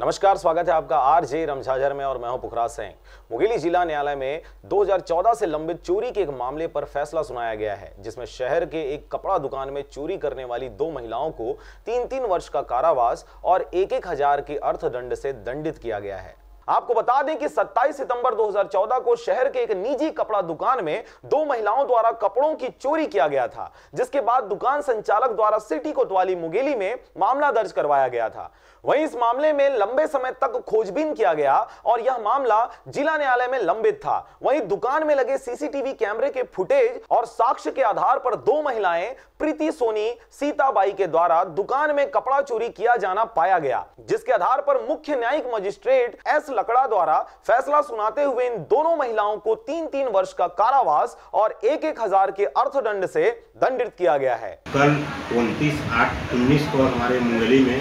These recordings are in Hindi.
नमस्कार, स्वागत है आपका आरजे रमझाझर में और मैं हूं पुखराज सिंह। मुंगेली जिला न्यायालय में 2014 से लंबित चोरी के एक मामले पर फैसला सुनाया गया है, जिसमें शहर के एक कपड़ा दुकान में चोरी करने वाली 2 महिलाओं को 3-3 वर्ष का कारावास और 1-1 हजार के अर्थदंड से दंडित किया गया है। आपको बता दें कि 27 सितंबर 2014 को शहर के एक निजी कपड़ा दुकान में 2 महिलाओं द्वारा कपड़ों की चोरी किया गया था, जिसके बाद दुकान संचालक द्वारा सिटी कोतवाली मुंगेली में मामला दर्ज करवाया गया था। वहीं इस मामले में लंबे समय तक खोजबीन किया गया और यह मामला जिला न्यायालय में लंबित था। वहीं दुकान में लगे सीसीटीवी कैमरे के फुटेज और साक्ष्य के आधार पर 2 महिलाएं प्रीति सोनी, सीताबाई के द्वारा दुकान में कपड़ा चोरी किया जाना पाया गया, जिसके आधार पर मुख्य न्यायिक मजिस्ट्रेट एस लकड़ा द्वारा फैसला सुनाते हुए इन दोनों महिलाओं को 3-3 वर्ष का कारावास और 1-1 हजार के अर्थदंड से दंडित किया गया है। कल 29/8/19 को हमारे मुंगेली में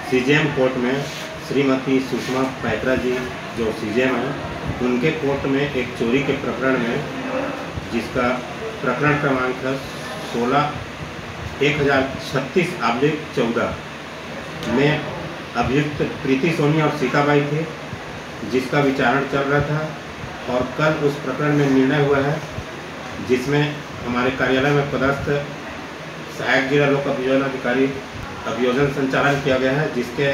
सीजेएम कोर्ट में श्रीमती सुषमा पैकरा जी जो सीजेएम हैं, उनके कोर्ट में एक चोरी के प्रकरण में, जिसका प्रकरण क्रमांक है 16/1036/14 में अभियुक्त प्रीति सोनी और सीताबाई थे, जिसका विचारण चल रहा था। और कल उस प्रकरण में निर्णय हुआ है, जिसमें हमारे कार्यालय में पदस्थ सहायक जिला लोक अभियोजन अधिकारी अभियोजन संचालन किया गया है, जिसके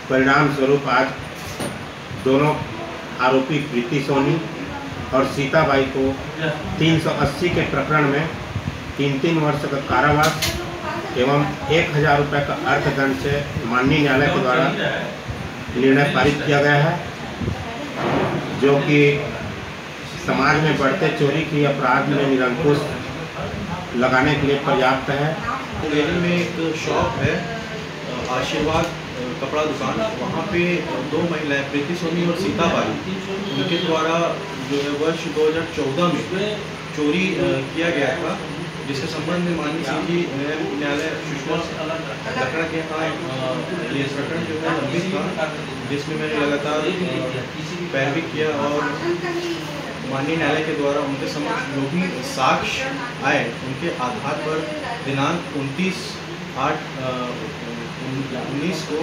परिणाम स्वरूप आज दोनों आरोपी प्रीति सोनी और सीताबाई को 380 के प्रकरण में 3-3 वर्ष का कारावास एवं 1,000 रुपये का अर्थदंड से माननीय न्यायालय के द्वारा निर्णय पारित किया गया है, जो कि समाज में बढ़ते चोरी की अपराध में निरंकुश लगाने के लिए पर्याप्त है। मुंगेली में एक शॉप है आशीर्वाद कपड़ा दुकान, वहाँ पे 2 महिलाएं प्रीति सोनी और सीताबाई, उनके द्वारा जो है वर्ष 2014 में चोरी किया गया था, जिसके संबंध में माननीय सीजी न्यायालय सुषमा लकड़ा के यहाँ ये प्रकरण जो है लंबित था, जिसमें मैंने लगातार पैरवी किया और माननीय न्यायालय के द्वारा उनके समक्ष जो भी साक्ष्य आए, उनके आधार पर दिनांक 29/8/19 को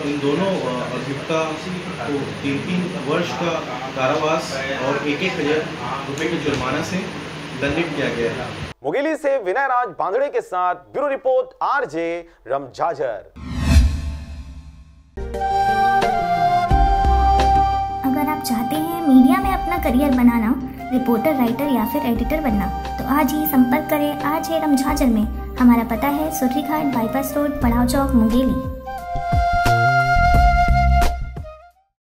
इन दोनों अभियुक्ता को 3-3 वर्ष का कारावास और 1-1 हजार रुपये के जुर्माना से दंडित किया गया है। मुंगेली से विनय राज बांदड़े के साथ ब्यूरो रिपोर्ट आरजे रमझाझर। अगर आप चाहते हैं मीडिया में अपना करियर बनाना, रिपोर्टर, राइटर या फिर एडिटर बनना, तो आज ही संपर्क करें आरजे रमझाझर में। हमारा पता है सुर्रीघाट बाईपास रोड, पड़ाव चौक, मुंगेली।